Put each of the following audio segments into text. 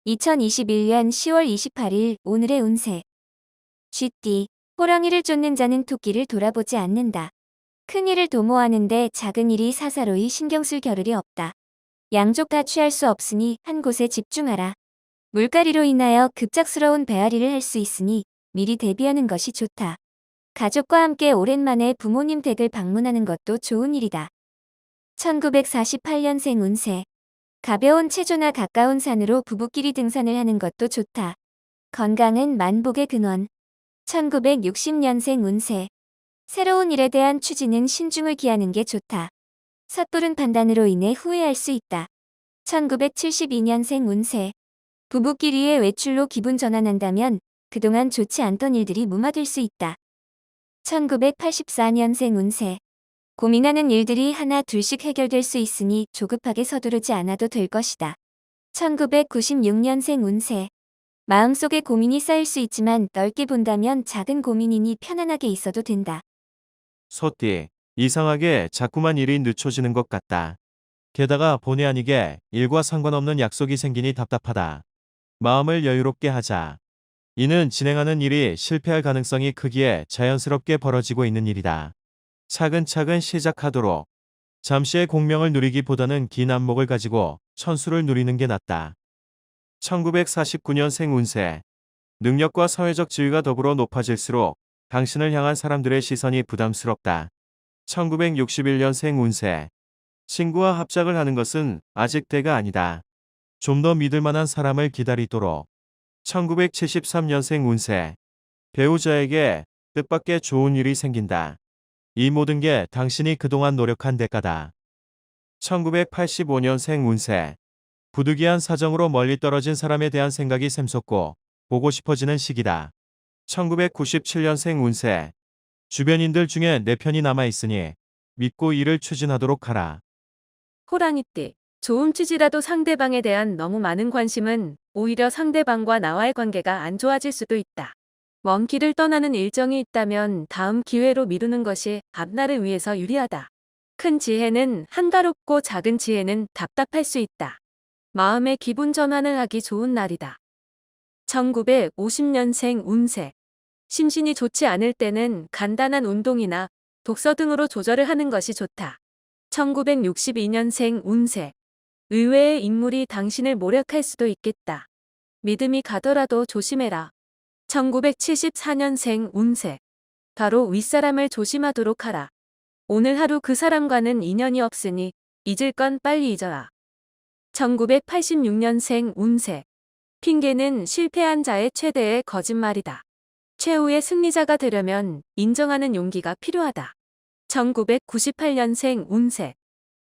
2021년 10월 28일 오늘의 운세. 쥐띠. 호랑이를 쫓는 자는 토끼를 돌아보지 않는다. 큰 일을 도모하는데 작은 일이 사사로이 신경 쓸 겨를이 없다. 양쪽 다 취할 수 없으니 한 곳에 집중하라. 물갈이로 인하여 급작스러운 배앓이를 할 수 있으니 미리 대비하는 것이 좋다. 가족과 함께 오랜만에 부모님 댁을 방문하는 것도 좋은 일이다. 1948년생 운세. 가벼운 체조나 가까운 산으로 부부끼리 등산을 하는 것도 좋다. 건강은 만복의 근원. 1960년생 운세. 새로운 일에 대한 추진은 신중을 기하는 게 좋다. 섣부른 판단으로 인해 후회할 수 있다. 1972년생 운세. 부부끼리의 외출로 기분 전환한다면 그동안 좋지 않던 일들이 무마될 수 있다. 1984년생 운세. 고민하는 일들이 하나 둘씩 해결될 수 있으니 조급하게 서두르지 않아도 될 것이다. 1996년생 운세. 마음속에 고민이 쌓일 수 있지만 넓게 본다면 작은 고민이니 편안하게 있어도 된다. 소띠, 이상하게 자꾸만 일이 늦춰지는 것 같다. 게다가 본의 아니게 일과 상관없는 약속이 생기니 답답하다. 마음을 여유롭게 하자. 이는 진행하는 일이 실패할 가능성이 크기에 자연스럽게 벌어지고 있는 일이다. 차근차근 시작하도록. 잠시의 공명을 누리기보다는 긴 안목을 가지고 천수를 누리는 게 낫다. 1949년생 운세. 능력과 사회적 지위가 더불어 높아질수록 당신을 향한 사람들의 시선이 부담스럽다. 1961년생 운세. 친구와 합작을 하는 것은 아직 때가 아니다. 좀 더 믿을 만한 사람을 기다리도록. 1973년생 운세. 배우자에게 뜻밖의 좋은 일이 생긴다. 이 모든 게 당신이 그동안 노력한 대가다. 1985년생 운세. 부득이한 사정으로 멀리 떨어진 사람에 대한 생각이 샘솟고 보고 싶어지는 시기다. 1997년생 운세. 주변인들 중에 내 편이 남아있으니 믿고 일을 추진하도록 하라. 호랑이띠. 좋은 취지라도 상대방에 대한 너무 많은 관심은 오히려 상대방과 나와의 관계가 안 좋아질 수도 있다. 먼 길을 떠나는 일정이 있다면 다음 기회로 미루는 것이 앞날을 위해서 유리하다. 큰 지혜는 한가롭고 작은 지혜는 답답할 수 있다. 마음의 기분 전환을 하기 좋은 날이다. 1950년생 운세. 심신이 좋지 않을 때는 간단한 운동이나 독서 등으로 조절을 하는 것이 좋다. 1962년생 운세. 의외의 인물이 당신을 모략할 수도 있겠다. 믿음이 가더라도 조심해라. 1974년생 운세. 바로 윗사람을 조심하도록 하라. 오늘 하루 그 사람과는 인연이 없으니 잊을 건 빨리 잊어라. 1986년생 운세. 핑계는 실패한 자의 최대의 거짓말이다. 최후의 승리자가 되려면 인정하는 용기가 필요하다. 1998년생 운세.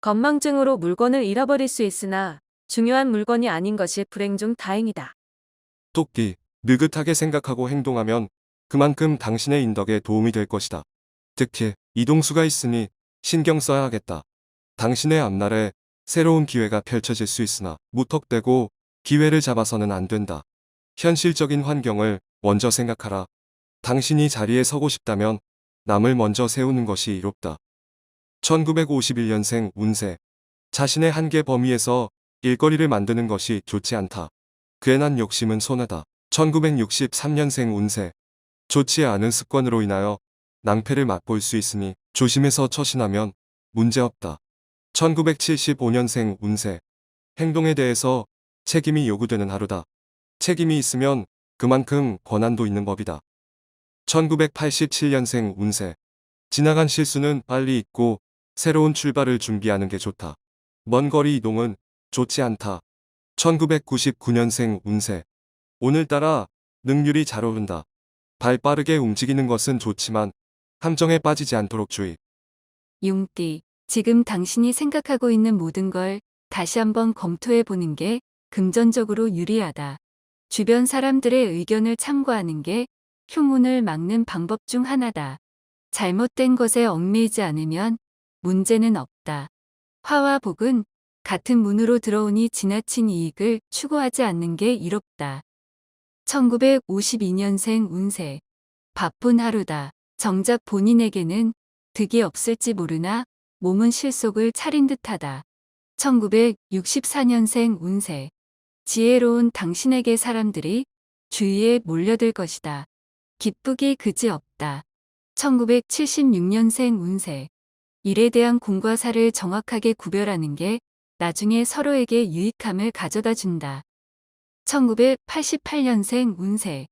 건망증으로 물건을 잃어버릴 수 있으나 중요한 물건이 아닌 것이 불행 중 다행이다. 토끼, 느긋하게 생각하고 행동하면 그만큼 당신의 인덕에 도움이 될 것이다. 특히 이동수가 있으니 신경 써야 하겠다. 당신의 앞날에 새로운 기회가 펼쳐질 수 있으나 무턱대고 기회를 잡아서는 안 된다. 현실적인 환경을 먼저 생각하라. 당신이 자리에 서고 싶다면 남을 먼저 세우는 것이 이롭다. 1951년생 운세. 자신의 한계 범위에서 일거리를 만드는 것이 좋지 않다. 괜한 욕심은 손해다. 1963년생 운세. 좋지 않은 습관으로 인하여 낭패를 맛볼 수 있으니 조심해서 처신하면 문제없다. 1975년생 운세. 행동에 대해서 책임이 요구되는 하루다. 책임이 있으면 그만큼 권한도 있는 법이다. 1987년생 운세. 지나간 실수는 빨리 잊고 새로운 출발을 준비하는 게 좋다. 먼 거리 이동은 좋지 않다. 1999년생 운세. 오늘따라 능률이 잘 오른다. 발 빠르게 움직이는 것은 좋지만 함정에 빠지지 않도록 주의. 용띠, 지금 당신이 생각하고 있는 모든 걸 다시 한번 검토해 보는 게 금전적으로 유리하다. 주변 사람들의 의견을 참고하는 게 흉운을 막는 방법 중 하나다. 잘못된 것에 얽매이지 않으면 문제는 없다. 화와 복은 같은 문으로 들어오니 지나친 이익을 추구하지 않는 게 이롭다. 1952년생 운세. 바쁜 하루다. 정작 본인에게는 득이 없을지 모르나 몸은 실속을 차린 듯하다. 1964년생 운세. 지혜로운 당신에게 사람들이 주위에 몰려들 것이다. 기쁘기 그지없다. 1976년생 운세. 일에 대한 공과 사를 정확하게 구별하는 게 나중에 서로에게 유익함을 가져다 준다. 1988년생 운세.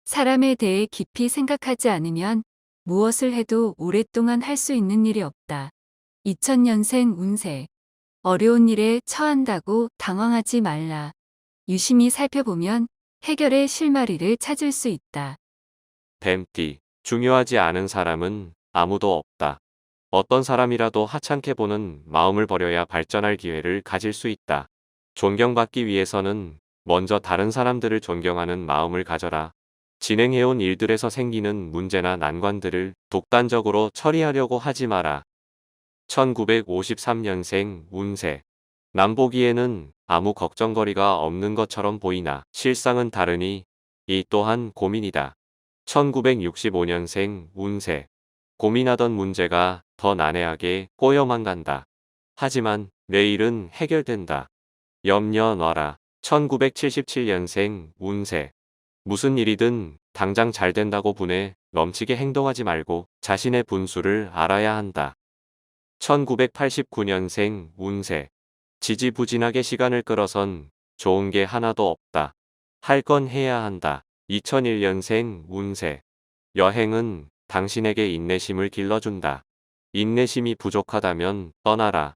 사람에 대해 깊이 생각하지 않으면 무엇을 해도 오랫동안 할 수 있는 일이 없다. 2000년생 운세. 어려운 일에 처한다고 당황하지 말라. 유심히 살펴보면 해결의 실마리를 찾을 수 있다. 뱀띠. 중요하지 않은 사람은 아무도 없다. 어떤 사람이라도 하찮게 보는 마음을 버려야 발전할 기회를 가질 수 있다. 존경받기 위해서는 먼저 다른 사람들을 존경하는 마음을 가져라. 진행해온 일들에서 생기는 문제나 난관들을 독단적으로 처리하려고 하지 마라. 1953년생 운세. 남보기에는 아무 걱정거리가 없는 것처럼 보이나 실상은 다르니 이 또한 고민이다. 1965년생 운세. 고민하던 문제가 더 난해하게 꼬여만 간다. 하지만 내일은 해결된다. 염려 놔라. 1977년생 운세. 무슨 일이든 당장 잘 된다고 분에 넘치게 행동하지 말고 자신의 분수를 알아야 한다. 1989년생 운세. 지지부진하게 시간을 끌어선 좋은 게 하나도 없다. 할 건 해야 한다. 2001년생 운세. 여행은 당신에게 인내심을 길러준다. 인내심이 부족하다면 떠나라.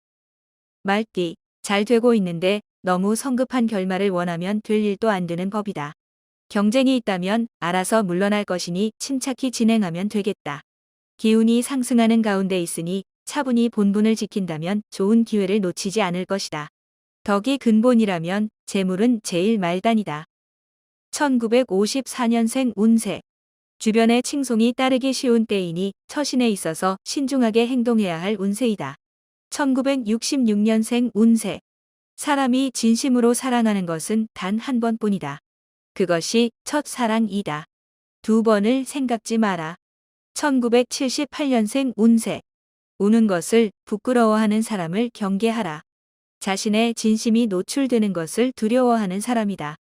말띠, 잘 되고 있는데 너무 성급한 결말을 원하면 될 일도 안 되는 법이다. 경쟁이 있다면 알아서 물러날 것이니 침착히 진행하면 되겠다. 기운이 상승하는 가운데 있으니 차분히 본분을 지킨다면 좋은 기회를 놓치지 않을 것이다. 덕이 근본이라면 재물은 제일 말단이다. 1954년생 운세. 주변의 칭송이 따르기 쉬운 때이니 처신에 있어서 신중하게 행동해야 할 운세이다. 1966년생 운세. 사람이 진심으로 사랑하는 것은 단 한 번뿐이다. 그것이 첫사랑이다. 두 번을 생각지 마라. 1978년생 운세. 우는 것을 부끄러워하는 사람을 경계하라. 자신의 진심이 노출되는 것을 두려워하는 사람이다.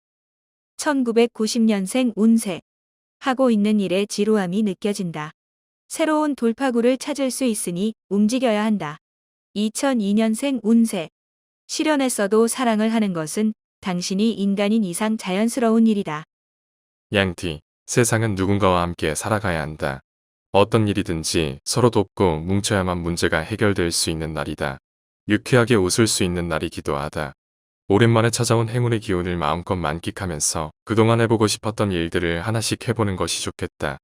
1990년생 운세. 하고 있는 일에 지루함이 느껴진다. 새로운 돌파구를 찾을 수 있으니 움직여야 한다. 2002년생 운세. 실현했어도 사랑을 하는 것은 당신이 인간인 이상 자연스러운 일이다. 양띠, 세상은 누군가와 함께 살아가야 한다. 어떤 일이든지 서로 돕고 뭉쳐야만 문제가 해결될 수 있는 날이다. 유쾌하게 웃을 수 있는 날이기도 하다. 오랜만에 찾아온 행운의 기운을 마음껏 만끽하면서 그동안 해보고 싶었던 일들을 하나씩 해보는 것이 좋겠다.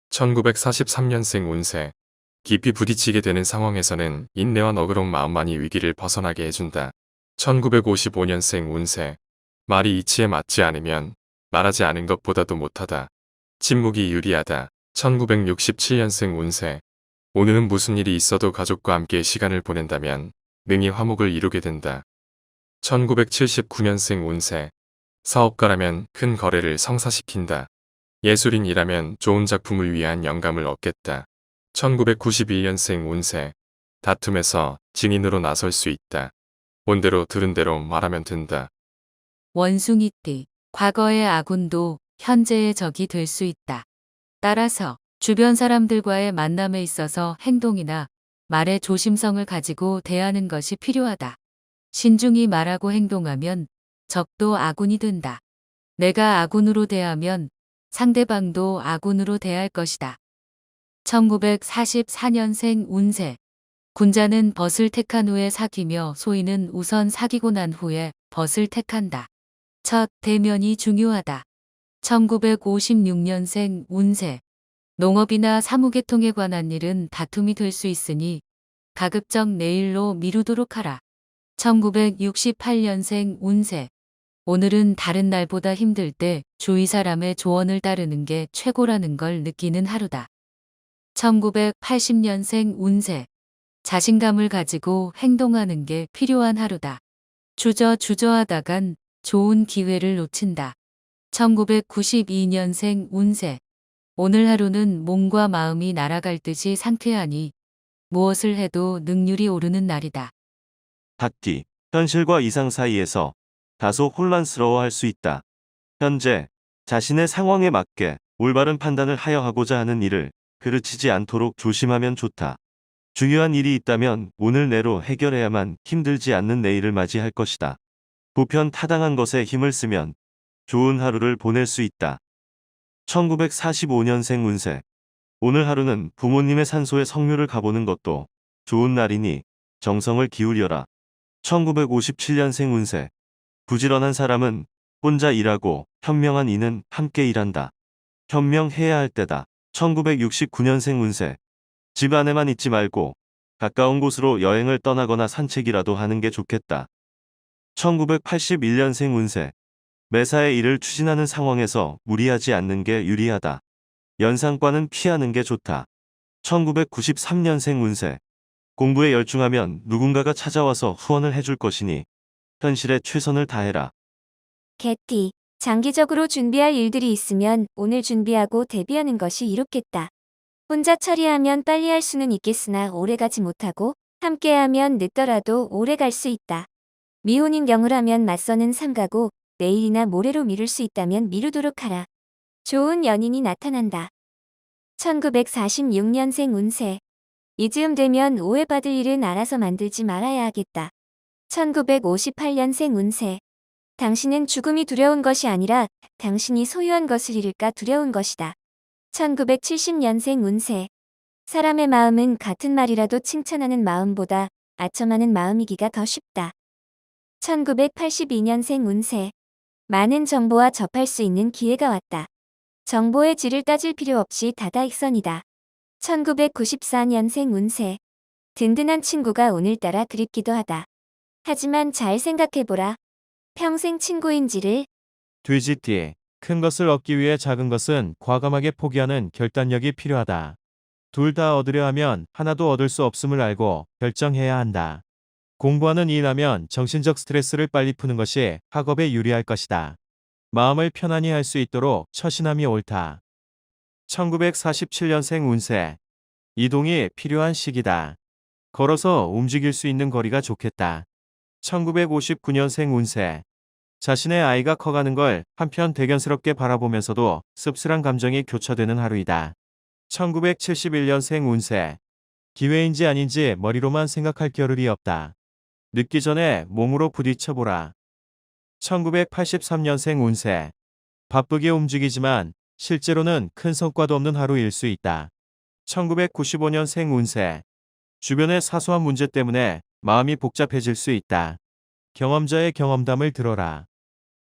1943년생 운세. 깊이 부딪히게 되는 상황에서는 인내와 너그러운 마음만이 위기를 벗어나게 해준다. 1955년생 운세. 말이 이치에 맞지 않으면 말하지 않은 것보다도 못하다. 침묵이 유리하다. 1967년생 운세. 오늘은 무슨 일이 있어도 가족과 함께 시간을 보낸다면 능히 화목을 이루게 된다. 1979년생 운세. 사업가라면 큰 거래를 성사시킨다. 예술인이라면 좋은 작품을 위한 영감을 얻겠다. 1991년생 운세. 다툼에서 증인으로 나설 수 있다. 본대로 들은 대로 말하면 된다. 원숭이띠. 과거의 아군도 현재의 적이 될 수 있다. 따라서 주변 사람들과의 만남에 있어서 행동이나 말에 조심성을 가지고 대하는 것이 필요하다. 신중히 말하고 행동하면 적도 아군이 된다. 내가 아군으로 대하면 상대방도 아군으로 대할 것이다. 1944년생 운세. 군자는 벗을 택한 후에 사귀며 소인은 우선 사귀고 난 후에 벗을 택한다. 첫 대면이 중요하다. 1956년생 운세. 농업이나 사무계통에 관한 일은 다툼이 될 수 있으니 가급적 내일로 미루도록 하라. 1968년생 운세. 오늘은 다른 날보다 힘들 때 주위 사람의 조언을 따르는 게 최고라는 걸 느끼는 하루다. 1980년생 운세. 자신감을 가지고 행동하는 게 필요한 하루다. 주저하다간 좋은 기회를 놓친다. 1992년생 운세. 오늘 하루는 몸과 마음이 날아갈 듯이 상쾌하니 무엇을 해도 능률이 오르는 날이다. 닭띠, 현실과 이상 사이에서 다소 혼란스러워할 수 있다. 현재 자신의 상황에 맞게 올바른 판단을 하여 하고자 하는 일을 그르치지 않도록 조심하면 좋다. 중요한 일이 있다면 오늘 내로 해결해야만 힘들지 않는 내일을 맞이할 것이다. 보편 타당한 것에 힘을 쓰면 좋은 하루를 보낼 수 있다. 1945년생 운세. 오늘 하루는 부모님의 산소에 성묘를 가보는 것도 좋은 날이니 정성을 기울여라. 1957년생 운세. 부지런한 사람은 혼자 일하고 현명한 이는 함께 일한다. 현명해야 할 때다. 1969년생 운세. 집 안에만 있지 말고 가까운 곳으로 여행을 떠나거나 산책이라도 하는 게 좋겠다. 1981년생 운세. 매사에 일을 추진하는 상황에서 무리하지 않는 게 유리하다. 연상과는 피하는 게 좋다. 1993년생 운세. 공부에 열중하면 누군가가 찾아와서 후원을 해줄 것이니 현실에 최선을 다해라. 개띠. 장기적으로 준비할 일들이 있으면 오늘 준비하고 대비하는 것이 이롭겠다. 혼자 처리하면 빨리 할 수는 있겠으나 오래 가지 못하고 함께하면 늦더라도 오래 갈 수 있다. 미혼인 경우라면 맞서는 삼가고 내일이나 모레로 미룰 수 있다면 미루도록 하라. 좋은 연인이 나타난다. 1946년생 운세. 이즈음 되면 오해받을 일은 알아서 만들지 말아야 하겠다. 1958년생 운세. 당신은 죽음이 두려운 것이 아니라 당신이 소유한 것을 잃을까 두려운 것이다. 1970년생 운세. 사람의 마음은 같은 말이라도 칭찬하는 마음보다 아첨하는 마음이기가 더 쉽다. 1982년생 운세. 많은 정보와 접할 수 있는 기회가 왔다. 정보의 질을 따질 필요 없이 다다익선이다. 1994년생 운세. 든든한 친구가 오늘따라 그립기도 하다. 하지만 잘 생각해보라. 평생 친구인지를. 돼지띠. 큰 것을 얻기 위해 작은 것은 과감하게 포기하는 결단력이 필요하다. 둘 다 얻으려 하면 하나도 얻을 수 없음을 알고 결정해야 한다. 공부하는 이라면 정신적 스트레스를 빨리 푸는 것이 학업에 유리할 것이다. 마음을 편안히 할 수 있도록 처신함이 옳다. 1947년생 운세. 이동이 필요한 시기다. 걸어서 움직일 수 있는 거리가 좋겠다. 1959년생 운세. 자신의 아이가 커가는 걸 한편 대견스럽게 바라보면서도 씁쓸한 감정이 교차되는 하루이다. 1971년생 운세. 기회인지 아닌지 머리로만 생각할 겨를이 없다. 늦기 전에 몸으로 부딪혀보라. 1983년생 운세. 바쁘게 움직이지만 실제로는 큰 성과도 없는 하루일 수 있다. 1995년생 운세. 주변의 사소한 문제 때문에 마음이 복잡해질 수 있다. 경험자의 경험담을 들어라.